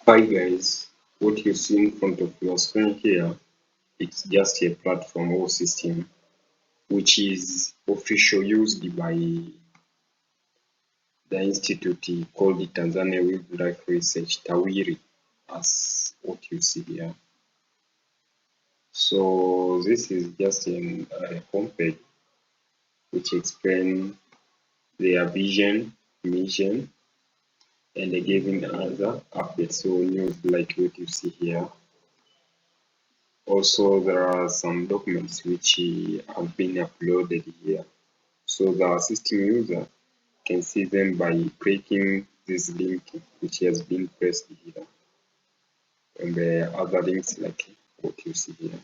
Hi guys, what you see in front of your screen here, it's just a platform or system which is officially used by the institute called the Tanzania Wildlife Research Tawiri, as what you see here. So this is just a homepage which explains their vision, mission, and they giving other updates or news like what you see here. Also, there are some documents which have been uploaded here. So the system user can see them by clicking this link which has been pressed here. And the other links like what you see here.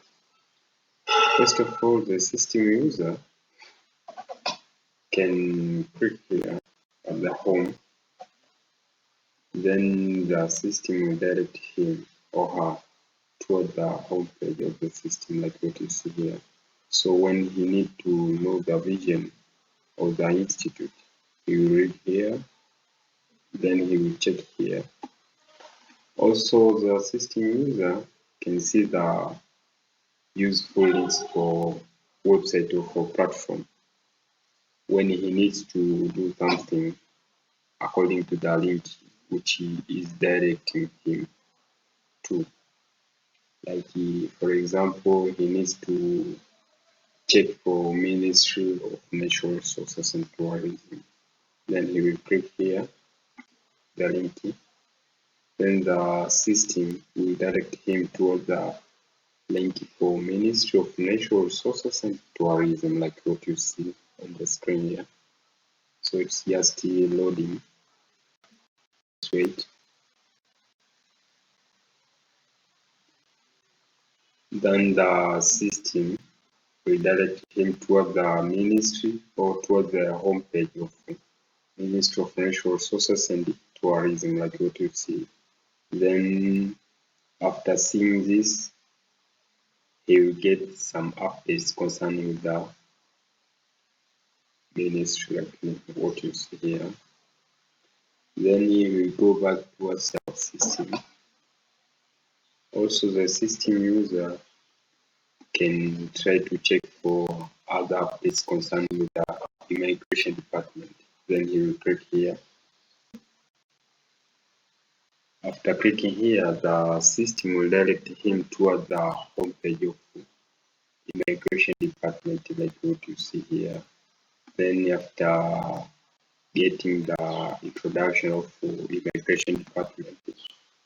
First of all, the system user can click here at the home. Then the system will direct him or her toward the home page of the system like what you see here. So when he need to know the vision of the institute, he will read here, then he will check here. Also, the system user can see the useful links for website or for platform when he needs to do something according to the link which he is directing him to. Like for example, he needs to check for Ministry of Natural Resources and Tourism. Then he will click here, the link. Then the system will direct him toward the link for Ministry of Natural Resources and Tourism, like what you see on the screen here. So it's just loading. Let's wait. Then the system will direct him toward the ministry or toward the homepage of Ministry of Natural Resources and Tourism, like what you see. Then after seeing this, he will get some updates concerning the ministry, like what you see here. Then he will go back towards our system. Also, the system user can try to check for other updates concerning the immigration department. Then he will click here. After clicking here, the system will direct him toward the homepage of immigration department, like what you see here. Then after getting the introduction of immigration department,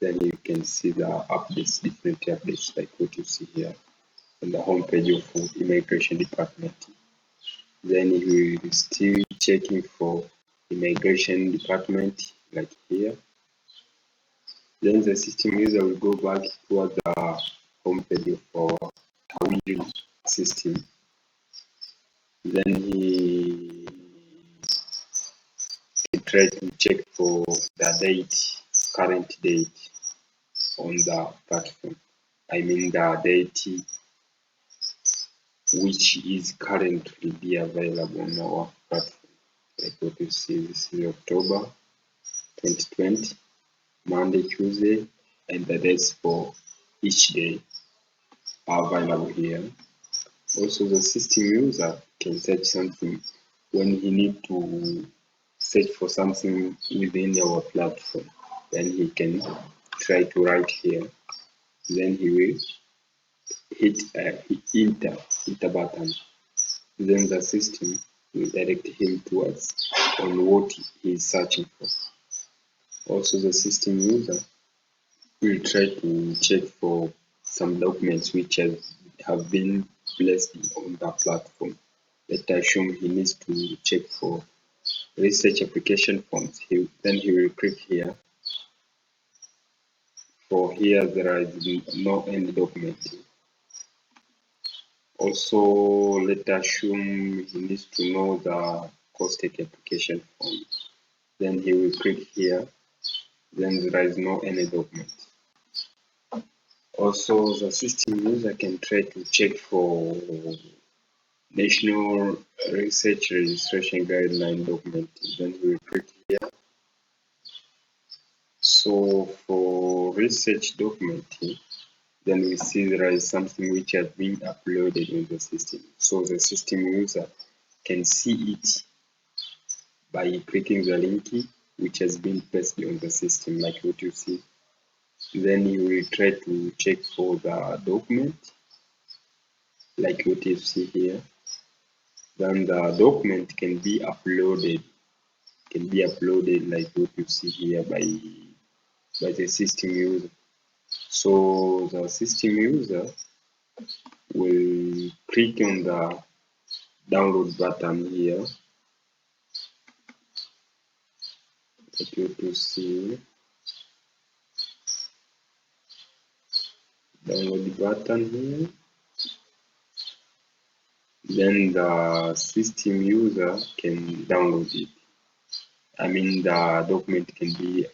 then you can see the updates, different updates like what you see here on the homepage of immigration department. Then you will still checking for immigration department like here. Then the system user will go back toward the homepage of our Tawiri system. Then he try to check for the date, current date on the platform. I mean the date which is currently be available on our platform. Like what you see, this is October 2020, Monday, Tuesday, and the dates for each day are available here. Also, the system user can search something when he need to search for something within our platform. Then he can try to write here. Then he will hit enter button. Then the system will direct him towards on what he is searching for. Also, the system user will try to check for some documents which have been placed on the platform. Let's assume he needs to check for research application forms. Then he will click here. For here, there is no any document. Also, let's assume he needs to know the COSTECH application form. Then he will click here. Then there is no any document. Also, the system user can try to check for National Research Registration Guideline document. Then he will click here. So So for research document here, then we see there is something which has been uploaded in the system. So the system user can see it by clicking the link which has been placed on the system, like what you see. Then you will try to check for the document, like what you see here. Then the document can be uploaded, like what you see here by the system user. So the system user will click on the download button here, like you see, download button here. Then the system user can download it. I mean, the document can be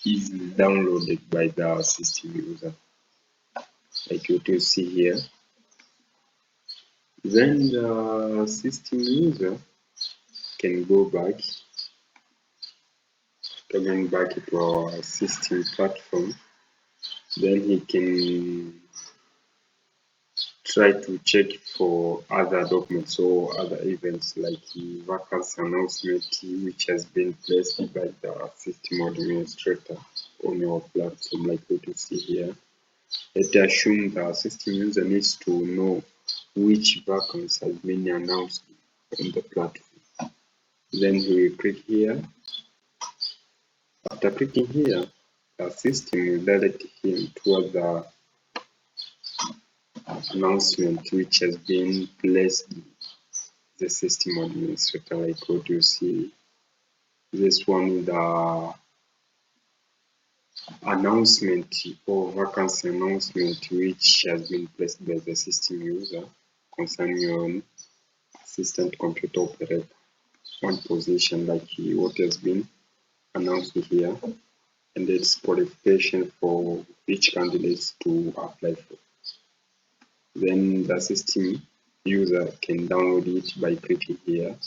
easily downloaded by the system user, like you can see here. Then the system user can go back, coming back to our system platform. Then he can try to check for other documents or other events like the vacancy announcement which has been placed by the system administrator on your platform, like what you see here. Let's assume the system user needs to know which vacancy has been announced on the platform. Then he will click here. After clicking here, the system will direct him toward the announcement which has been placed the system administrator, like what you see. This one, the announcement or vacancy announcement which has been placed by the system user concerning your assistant computer operator, one position like what has been announced here, and its qualification for each candidate to apply for. Then the system user can download it by clicking here.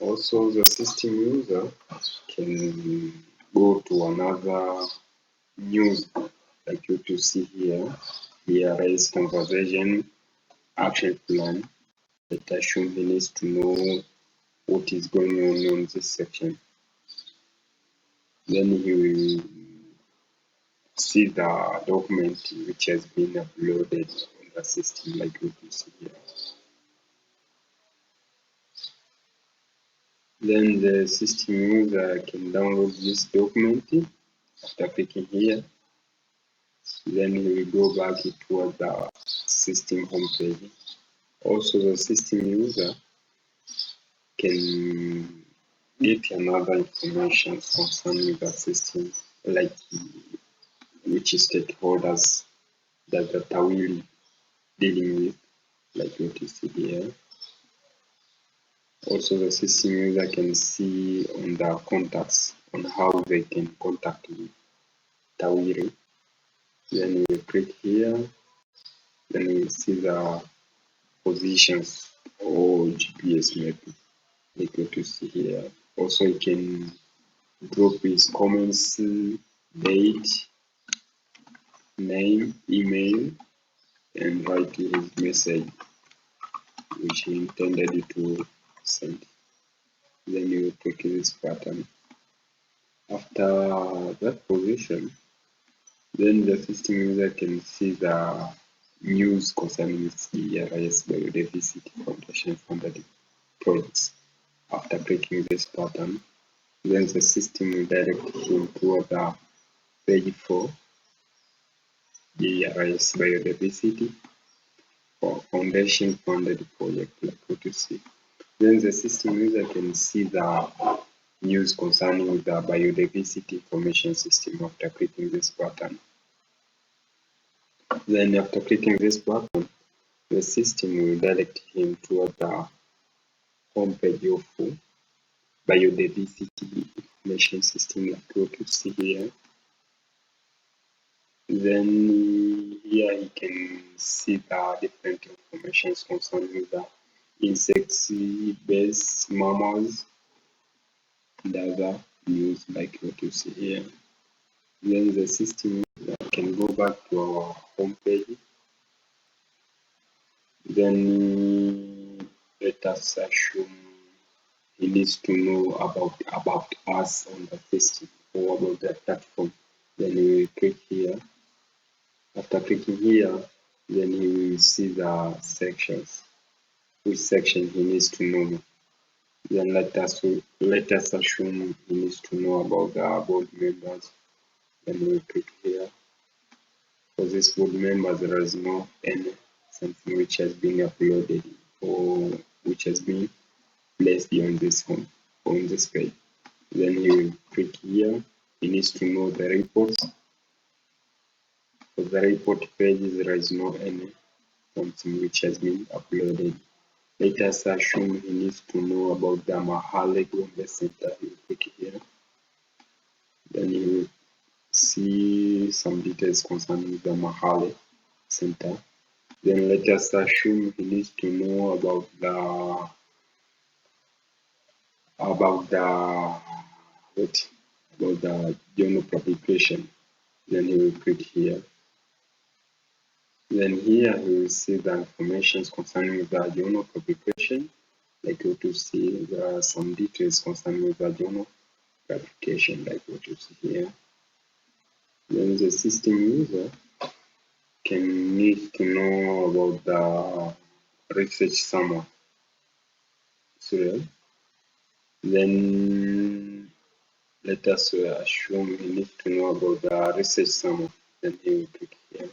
Also, the system user can go to another news, like you to see here. Here is conversation action plan. Let's assume he needs to know what is going on this section. Then he will see the document which has been uploaded on the system, like you can see here. Then the system user can download this document after clicking here. Then he will go back toward the system homepage. Also, the system user can get another information concerning the system, like which stakeholders that the TAWIRI dealing with, like what you see here. Also, the system user can see on the contacts on how they can contact TAWIRI. Then you click here, then you see the positions or GPS mapping, like what you see here. Also, you can drop his comments, date, name, email, and write his message which he intended to send. Then you click this button. After that position, then the system user can see the news concerning CRIS Biodiversity Foundation funded projects. After clicking this button, then the system will direct him toward the page for CRIS Biodiversity for Foundation funded project, like what you see. Then the system user can see the news concerning the biodiversity information system after clicking this button. Then after clicking this button, the system will direct him toward the homepage of biodiversity information system, like what you see here. Then here he can see the different information concerning the insects, birds, mammals, and other news like what you see here. Then the system user can go back to our home page. Then let us assume he needs to know about us on the system or about the platform. Then we will click here. After clicking here, then he will see the sections, which section he needs to know. Then let us assume he needs to know about the board members. Then we click here. For this board members, there is no any something which has been uploaded or which has been placed on this home on this page. Then he will click here. He needs to know the reports. For the report page, there is no any something which has been uploaded. Let us assume he needs to know about the Mahale Gombe Center. He will click here. Then he will see some details concerning the Mahale Center. Then let us assume he needs to know about the journal publication. Then he will click here. Then here he will see the information concerning the journal publication. Like what you see, there are some details concerning the journal publication, like what you see here. Then the system user can need to know about the research summary. So then let us assume he needs to know about the research summary. Then he will click here.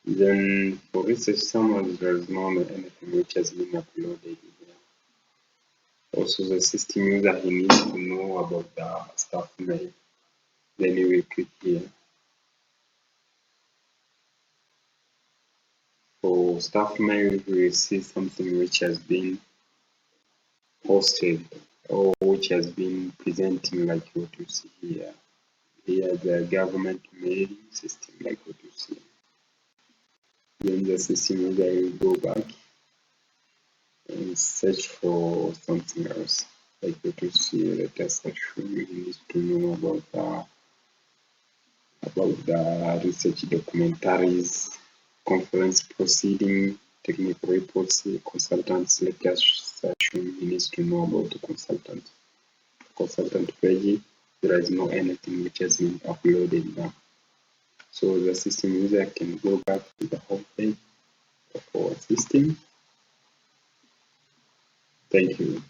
Then for research summaries, there is no anything which has been uploaded here. Also, the system user he needs to know about the staff mail. Then he will click here. For staff mail, we will see something which has been posted or which has been presenting like what you see here. Here the government mail system like what you see. Then the system user will go back and search for something else. Like what you see, let us assume he needs to know about the research documentaries, conference proceeding, technical reports, consultants. Let us assume he needs to know about the consultant page. There is no anything which has been uploaded now. So the system user can go back to the home page of our system. Thank you.